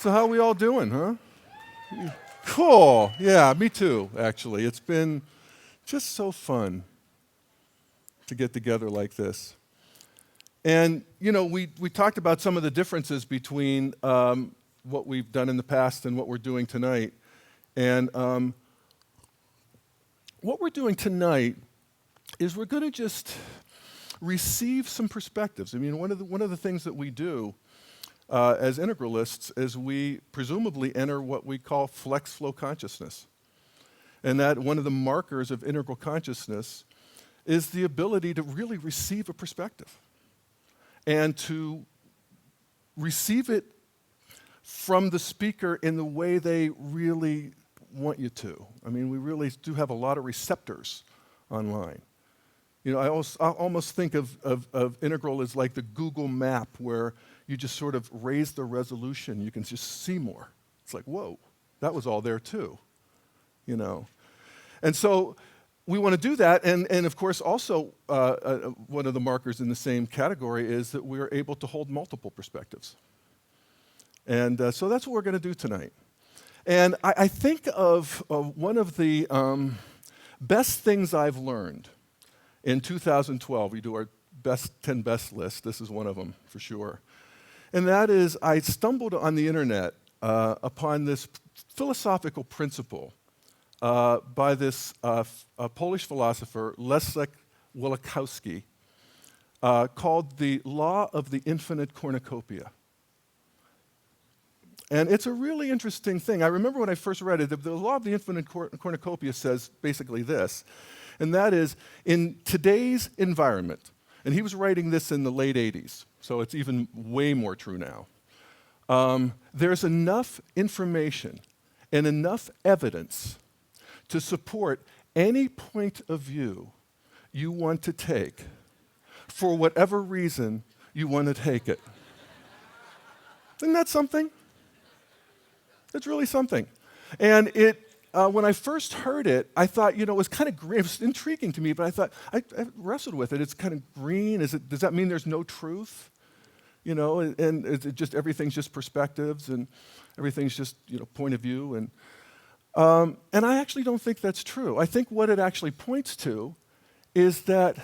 So how we all doing, huh? Cool. Yeah, me too, actually. It's been just so fun to get together like this. And, you know, we talked about some of the differences between what we've done in the past and what we're doing tonight. And what we're doing tonight is we're going to just receive some perspectives. I mean, one of the things that we do as integralists is we presumably enter what we call flex flow consciousness. And that one of the markers of integral consciousness is the ability to really receive a perspective and to receive it from the speaker in the way they really want you to. I mean, we really do have a lot of receptors online. You know, I almost think of integral as like the Google map where you just sort of raise the resolution. You can just see more. It's like, whoa, that was all there too, you know. And so we want to do that. And of course, also one of the markers in the same category is that we're able to hold multiple perspectives. And so that's what we're going to do tonight. And I think of one of the best things I've learned in 2012. We do our 10 best list. This is one of them for sure. And that is, I stumbled on the internet upon this philosophical principle by this Polish philosopher, Leszek Wielkowski, called the law of the infinite cornucopia. And it's a really interesting thing. I remember when I first read it, the law of the infinite cornucopia says basically this, and that is, in today's environment, and he was writing this in the late 80s, so it's even way more true now, there's enough information and enough evidence to support any point of view you want to take for whatever reason you want to take it. Isn't that something? It's really something. And when I first heard it, I thought, you know, it was kind of green. It was intriguing to me, but I thought, I wrestled with it. It's kind of green. Does that mean there's no truth? You know, and it just everything's just perspectives and everything's just, you know, point of view. And I actually don't think that's true. I think what it actually points to is that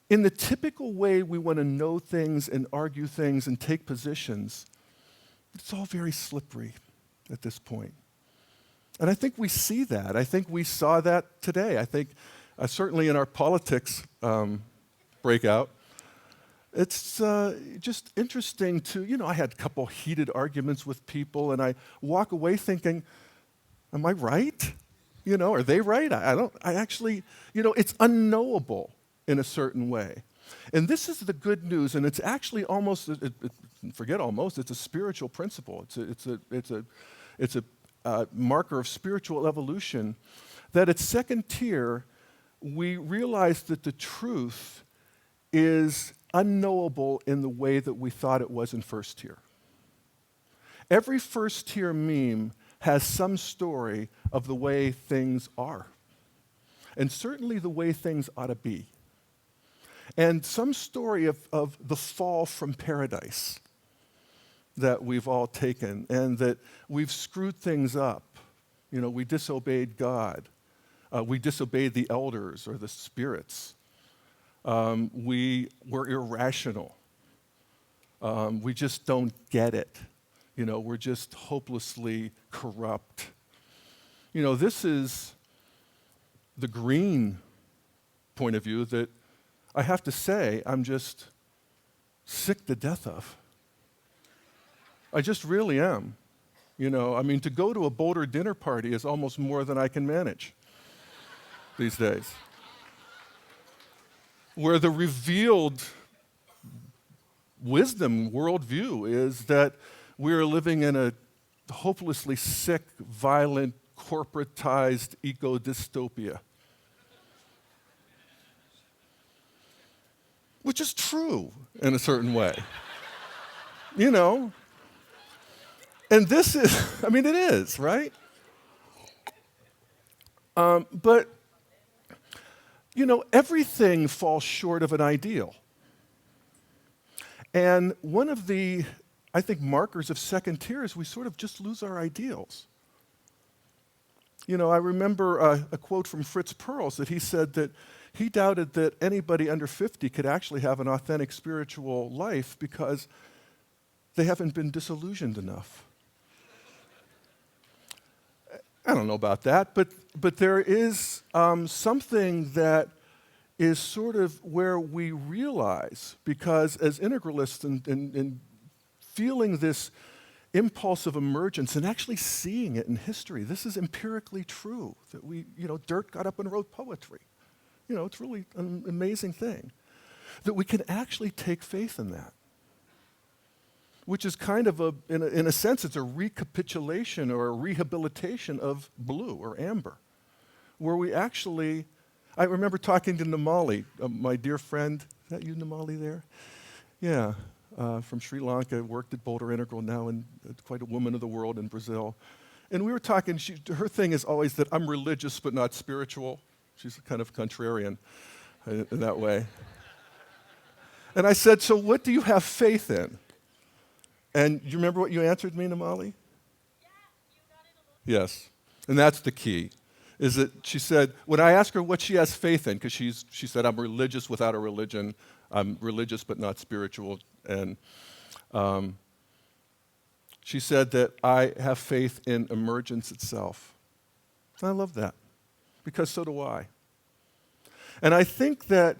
in the typical way we want to know things and argue things and take positions, it's all very slippery at this point. And I think we see that. I think we saw that today. I think certainly in our politics breakout, it's just interesting to, you know, I had a couple heated arguments with people and I walk away thinking, am I right? You know, are they right? I actually, you know, it's unknowable in a certain way. And this is the good news, and it's actually almost, forget almost, it's a spiritual principle. It's a marker of spiritual evolution, that at second tier, we realize that the truth is unknowable in the way that we thought it was in first tier. Every first tier meme has some story of the way things are, and certainly the way things ought to be. And some story of the fall from paradise that we've all taken, and that we've screwed things up. You know, we disobeyed God. We disobeyed the elders or the spirits. We were irrational. We just don't get it. You know, we're just hopelessly corrupt. You know, this is the green point of view that I have to say I'm just sick to death of. I just really am. You know, I mean, to go to a Boulder dinner party is almost more than I can manage these days. Where the revealed wisdom worldview is that we're living in a hopelessly sick, violent, corporatized eco-dystopia. Which is true in a certain way. You know? And this is, I mean, it is, right? But, you know, everything falls short of an ideal. And one of the I think, markers of second tier is we sort of just lose our ideals. You know, I remember a quote from Fritz Perls that he said that he doubted that anybody under 50 could actually have an authentic spiritual life because they haven't been disillusioned enough. I don't know about that, but there is something that is sort of where we realize, because as integralists and feeling this impulse of emergence and actually seeing it in history, this is empirically true, that dirt got up and wrote poetry. It's really an amazing thing, that we can actually take faith in that, which is kind of in a sense, it's a recapitulation or a rehabilitation of blue or amber, where we actually, I remember talking to Namali, my dear friend. Is that you, Namali, there? Yeah, from Sri Lanka, worked at Boulder Integral now, and quite a woman of the world in Brazil. And we were talking, her thing is always that I'm religious but not spiritual. She's a kind of contrarian in that way. And I said, so what do you have faith in? And you remember what you answered me, Namali? Yeah, you got it a little. Yes, and that's the key, is that she said, when I asked her what she has faith in, because she said, I'm religious without a religion, I'm religious but not spiritual, and she said that I have faith in emergence itself. And I love that, because so do I. And I think that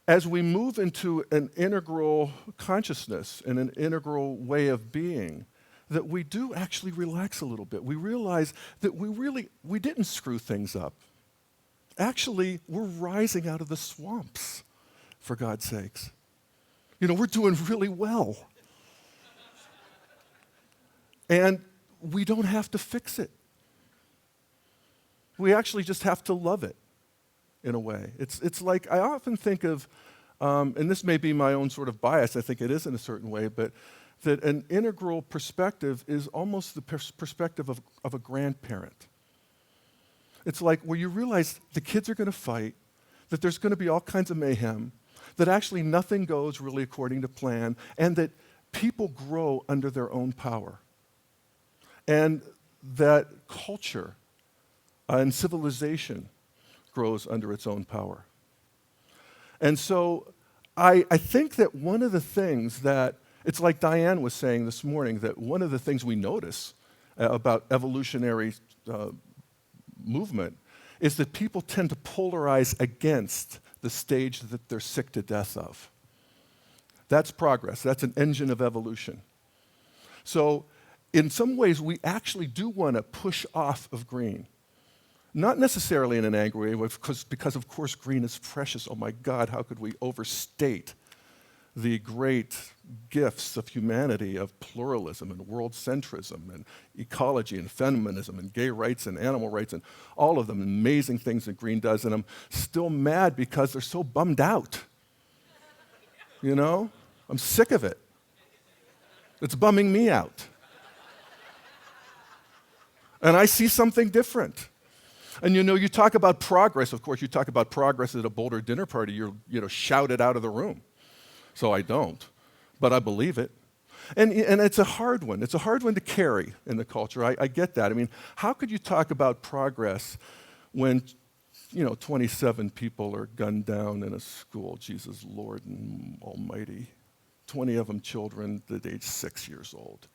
as we move into an integral consciousness and an integral way of being, that we do actually relax a little bit. We realize that we didn't screw things up. Actually, we're rising out of the swamps, for God's sakes. We're doing really well. And we don't have to fix it. We actually just have to love it, in a way. It's like, I often think of, and this may be my own sort of bias, I think it is in a certain way, but that an integral perspective is almost the perspective of a grandparent. It's like where you realize the kids are going to fight, that there's going to be all kinds of mayhem, that actually nothing goes really according to plan, and that people grow under their own power. And that culture and civilization grows under its own power. And so I think that one of the things that, it's like Diane was saying this morning, that one of the things we notice about evolutionary movement is that people tend to polarize against the stage that they're sick to death of. That's progress. That's an engine of evolution. So in some ways, we actually do want to push off of green. Not necessarily in an angry way, because of course green is precious. Oh my God, how could we overstate the great gifts of humanity, of pluralism and world centrism and ecology and feminism and gay rights and animal rights and all of them amazing things that green does. And I'm still mad because they're so bummed out. I'm sick of it. It's bumming me out. And I see something different. And you talk about progress. Of course, you talk about progress at a Boulder dinner party, you're shouted out of the room. So I don't, but I believe it. And it's a hard one. It's a hard one to carry in the culture. I get that. I mean, how could you talk about progress when 27 people are gunned down in a school? Jesus, Lord and Almighty. 20 of them children at age 6 years old.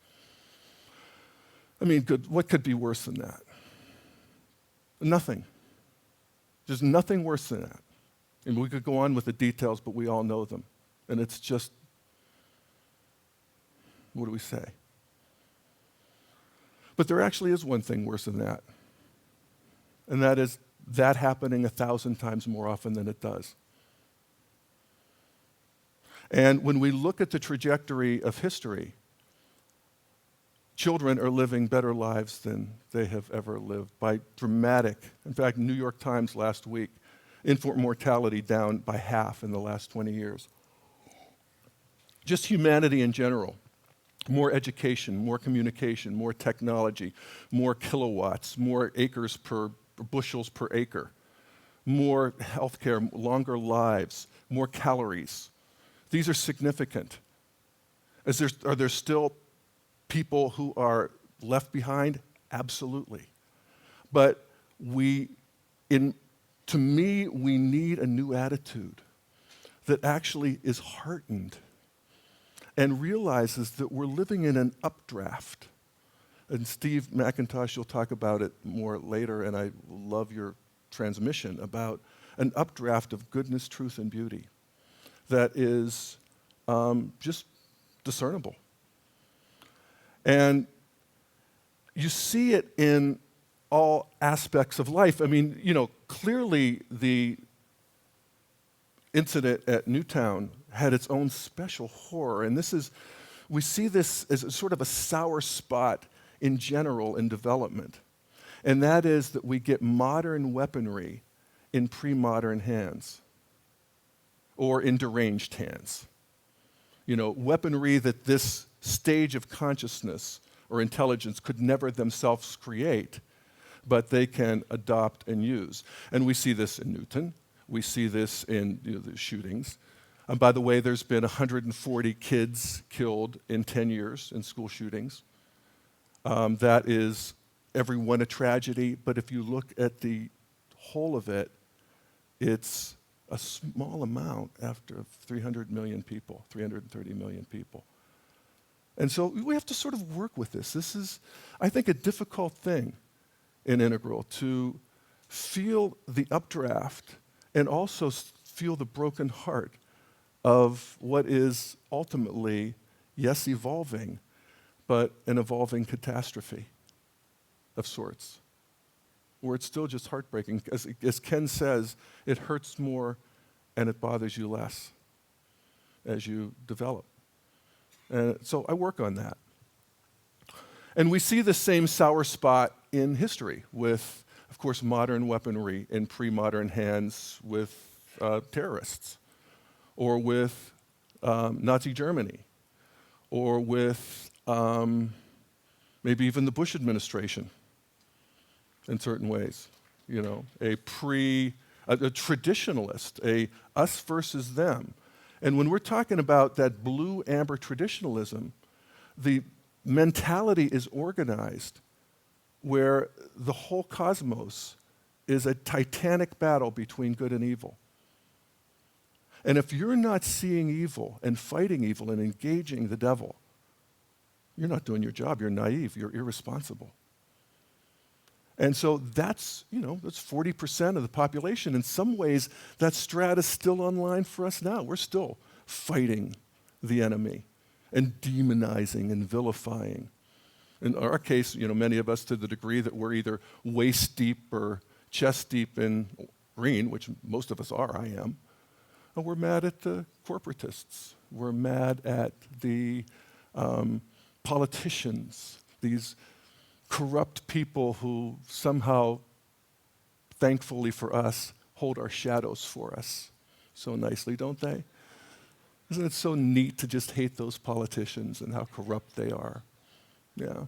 I mean, what could be worse than that? Nothing. There's nothing worse than that. And we could go on with the details, but we all know them. And it's just, what do we say? But there actually is one thing worse than that. And that is that happening 1,000 times more often than it does. And when we look at the trajectory of history, children are living better lives than they have ever lived by dramatic. In fact, New York Times last week, infant mortality down by half in the last 20 years. Just humanity in general. More education, more communication, more technology, more kilowatts, more acres per bushels per acre, more healthcare, longer lives, more calories. These are significant. Are there still people who are left behind? Absolutely. But to me, we need a new attitude that actually is heartened and realizes that we're living in an updraft. And Steve McIntosh, you'll talk about it more later, and I love your transmission about an updraft of goodness, truth, and beauty that is just discernible. And you see it in all aspects of life. I mean, clearly the incident at Newtown had its own special horror, and we see this as a sort of a sour spot in general in development, and that is that we get modern weaponry in pre-modern hands or in deranged hands. Weaponry that this stage of consciousness or intelligence could never themselves create, but they can adopt and use. And we see this in Newton. We see this in the shootings. And by the way, there's been 140 kids killed in 10 years in school shootings. That is every one a tragedy, but if you look at the whole of it, it's a small amount after 300 million people, 330 million people. And so we have to sort of work with this. This is, I think, a difficult thing in Integral, to feel the updraft and also feel the broken heart of what is ultimately, yes, evolving, but an evolving catastrophe of sorts, where it's still just heartbreaking. As Ken says, it hurts more and it bothers you less as you develop. And so I work on that. And we see the same sour spot in history with, of course, modern weaponry in pre-modern hands with terrorists, or with Nazi Germany, or with maybe even the Bush administration in certain ways. A traditionalist, a us versus them. And when we're talking about that blue-amber traditionalism, the mentality is organized where the whole cosmos is a titanic battle between good and evil. And if you're not seeing evil and fighting evil and engaging the devil, you're not doing your job. You're naive. You're irresponsible. And so that's 40% of the population. In some ways, that strata's still online for us now. We're still fighting the enemy and demonizing and vilifying. In our case, many of us, to the degree that we're either waist deep or chest deep in green, which most of us are, I am, and we're mad at the corporatists. We're mad at the politicians, these corrupt people who somehow, thankfully for us, hold our shadows for us so nicely, don't they? Isn't it so neat to just hate those politicians and how corrupt they are? Yeah.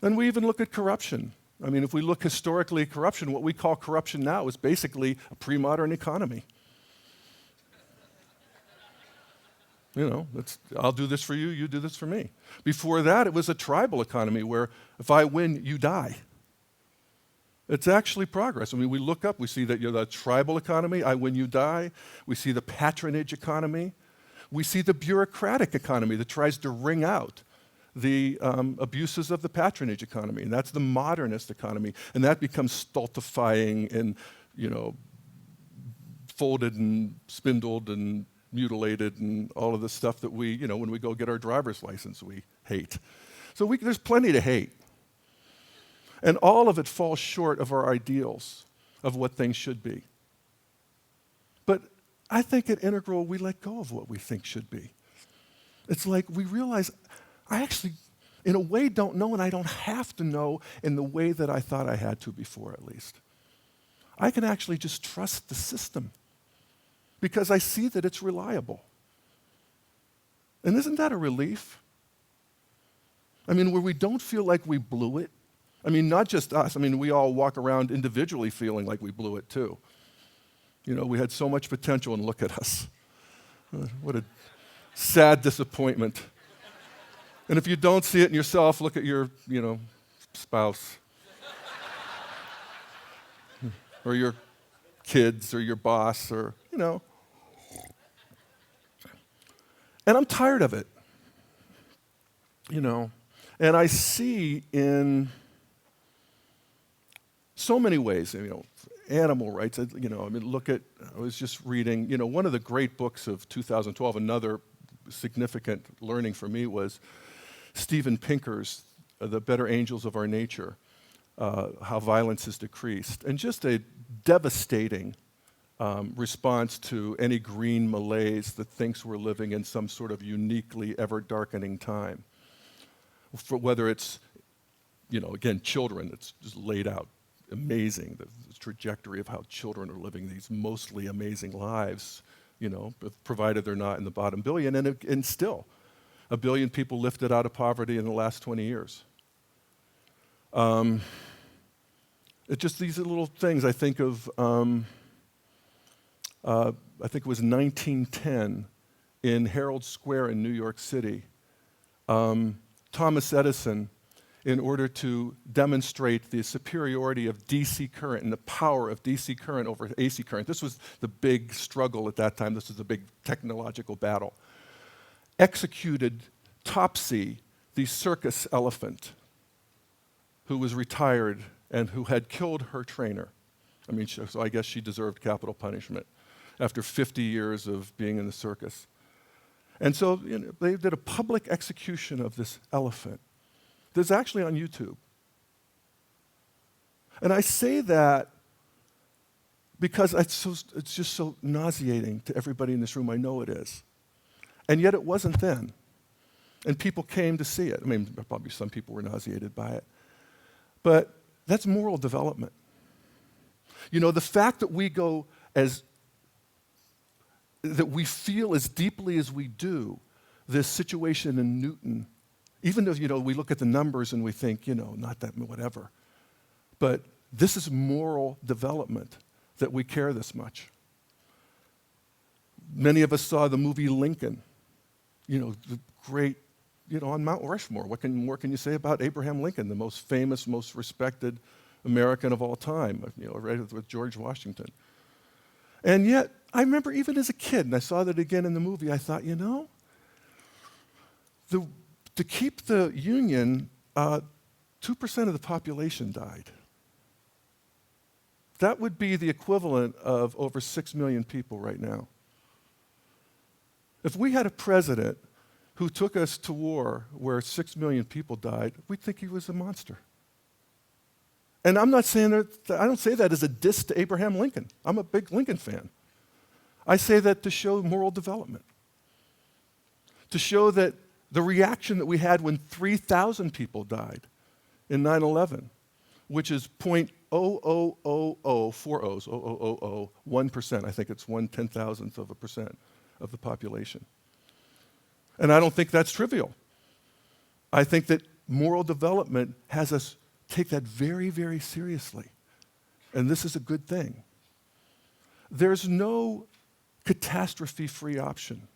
And we even look at corruption. I mean, if we look historically at corruption, what we call corruption now is basically a pre-modern economy. I'll do this for you, you do this for me. Before that, it was a tribal economy where if I win, you die. It's actually progress. I mean, we look up, we see that the tribal economy, I win, you die. We see the patronage economy. We see the bureaucratic economy that tries to wring out the abuses of the patronage economy, and that's the modernist economy, and that becomes stultifying and, folded and spindled and mutilated and all of the stuff that we, when we go get our driver's license, we hate. So there's plenty to hate. And all of it falls short of our ideals of what things should be. But I think at Integral, we let go of what we think should be. It's like we realize I actually, in a way, don't know, and I don't have to know in the way that I thought I had to before, at least. I can actually just trust the system because I see that it's reliable. And isn't that a relief? I mean, where we don't feel like we blew it. I mean, not just us. I mean, we all walk around individually feeling like we blew it too. We had so much potential, and look at us. What a sad disappointment. And if you don't see it in yourself, look at your, spouse or your kids or your boss or. And I'm tired of it. And I see in so many ways, animal rights, I was just reading, one of the great books of 2012, another significant learning for me was Steven Pinker's The Better Angels of Our Nature, How Violence is Decreased, and just a devastating response to any green malaise that thinks we're living in some sort of uniquely ever-darkening time. For whether it's, again, children, it's just laid out amazing, the trajectory of how children are living these mostly amazing lives, provided they're not in the bottom billion, and still, 1 billion people lifted out of poverty in the last 20 years. It's just these are little things I think of. I think it was 1910 in Herald Square in New York City. Thomas Edison, in order to demonstrate the superiority of DC current and the power of DC current over AC current, this was the big struggle at that time, this was the big technological battle, executed Topsy, the circus elephant, who was retired and who had killed her trainer. So I guess she deserved capital punishment after 50 years of being in the circus. And so they did a public execution of this elephant. That's actually on YouTube. And I say that because it's just so nauseating to everybody in this room. I know it is. And yet it wasn't then. And people came to see it. Probably some people were nauseated by it. But that's moral development. The fact that that we feel as deeply as we do this situation in Newton, even though, we look at the numbers and we think, not that, whatever. But this is moral development that we care this much. Many of us saw the movie Lincoln, the great, on Mount Rushmore. What more can you say about Abraham Lincoln, the most famous, most respected American of all time, right with George Washington. And yet, I remember even as a kid, and I saw that again in the movie, I thought, to keep the Union, 2% of the population died. That would be the equivalent of over 6 million people right now. If we had a president who took us to war where 6 million people died, we'd think he was a monster. And I'm not saying that, I don't say that as a diss to Abraham Lincoln. I'm a big Lincoln fan. I say that to show moral development, to show that the reaction that we had when 3,000 people died in 9/11, which is 0.0000, 4 O's, 1%. I think it's 1/10,000th of a percent of the population. And I don't think that's trivial. I think that moral development has us take that very, very seriously. And this is a good thing. There's no catastrophe-free option.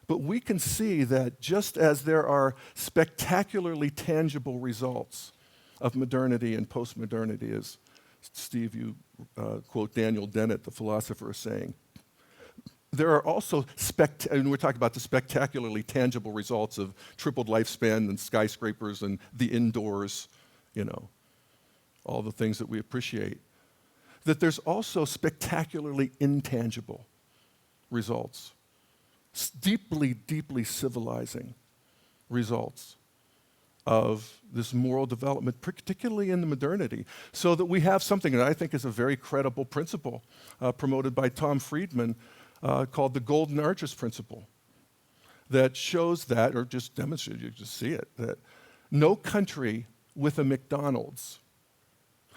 But we can see that just as there are spectacularly tangible results of modernity and postmodernity, as Steve, you quote Daniel Dennett, the philosopher, is saying, there are also, and we're talking about the spectacularly tangible results of tripled lifespan and skyscrapers and the indoors, all the things that we appreciate, that there's also spectacularly intangible results, deeply, deeply civilizing results of this moral development, particularly in the modernity, so that we have something that I think is a very credible principle promoted by Tom Friedman called the Golden Arches Principle, that shows that, or just demonstrates, you just see it, that no country with a McDonald's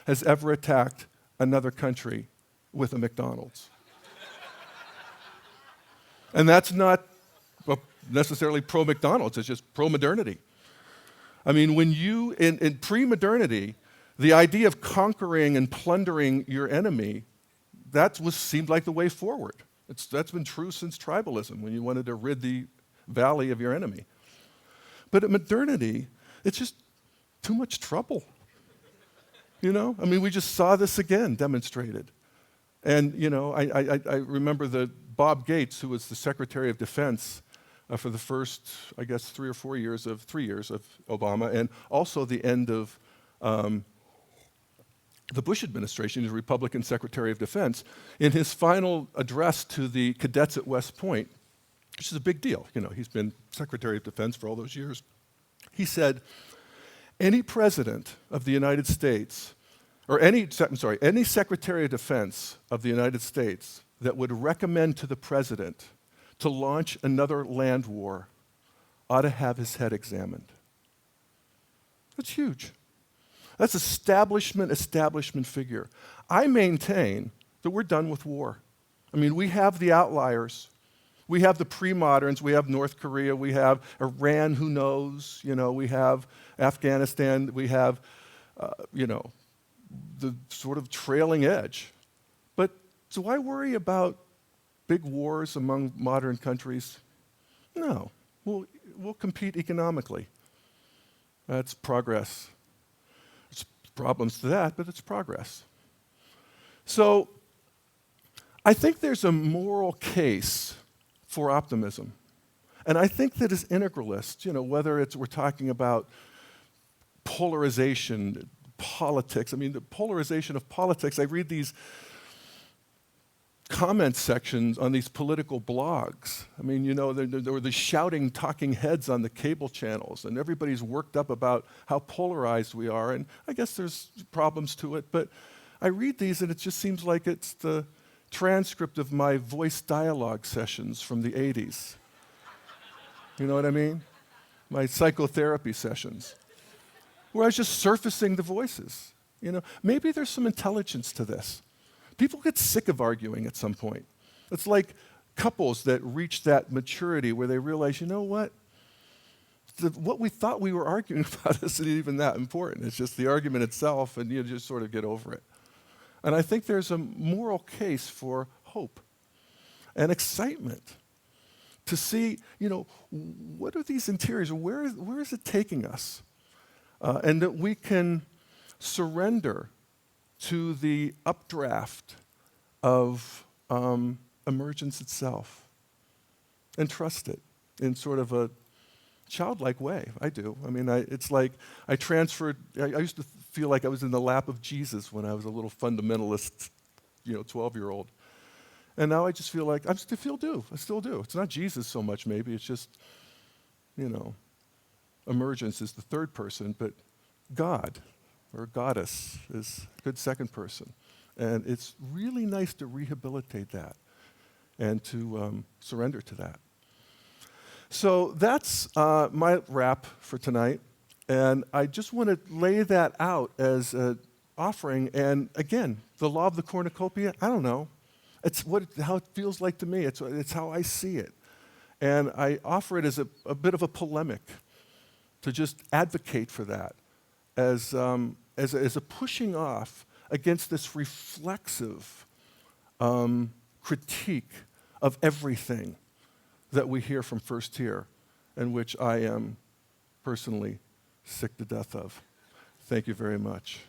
has ever attacked another country with a McDonald's. And that's not necessarily pro-McDonald's, it's just pro-modernity. When you, in pre-modernity, the idea of conquering and plundering your enemy, seemed like the way forward. That's been true since tribalism, when you wanted to rid the valley of your enemy. But at modernity, it's just too much trouble. You know? I mean, we just saw this again demonstrated. And, you know, I remember Bob Gates, who was the Secretary of Defense for the first, I guess, 3 or 4 years of Obama, and also the end of the Bush administration, the Republican Secretary of Defense. In his final address to the cadets at West Point, which is a big deal, you know, he's been Secretary of Defense for all those years, he said, any president of the United States, or any Secretary of Defense of the United States that would recommend to the president to launch another land war ought to have his head examined. That's huge. That's establishment figure. I maintain that we're done with war. I mean, we have the outliers. We have the pre-moderns. We have North Korea. We have Iran, who knows? You know, we have Afghanistan. We have, you know, the sort of trailing edge. But do I worry about big wars among modern countries? No. We'll compete economically. That's progress. There's problems to that, but it's progress. So I think there's a moral case for optimism. And I think that as integralists, you know, whether we're talking about polarization, politics, I mean, the polarization of politics, I read these comment sections on these political blogs. I mean, you know, there were the shouting talking heads on the cable channels, and everybody's worked up about how polarized we are, and I guess there's problems to it, but I read these and it just seems like it's the transcript of my voice dialogue sessions from the 80s. You know what I mean? My psychotherapy sessions, where I was just surfacing the voices. You know, maybe there's some intelligence to this. People get sick of arguing at some point. It's like couples that reach that maturity where they realize, you know what? What we thought we were arguing about isn't even that important. It's just the argument itself, and you just sort of get over it. And I think there's a moral case for hope and excitement to see, you know, what are these interiors? Where is it taking us? And that we can surrender to the updraft of emergence itself and trust it in sort of a childlike way. I do. I mean, it's like I used to feel like I was in the lap of Jesus when I was a little fundamentalist, you know, 12-year-old. And now I just feel like I still do. It's not Jesus so much, maybe. It's just, you know, emergence is the third person, but God or goddess is a good second person. And it's really nice to rehabilitate that and to surrender to that. So that's my wrap for tonight. And I just want to lay that out as an offering. And again, the law of the cornucopia, I don't know. It's how it feels like to me. It's how I see it. And I offer it as a bit of a polemic to just advocate for that as a pushing off against this reflexive critique of everything that we hear from First Tier, and which I am personally sick to death of. Thank you very much.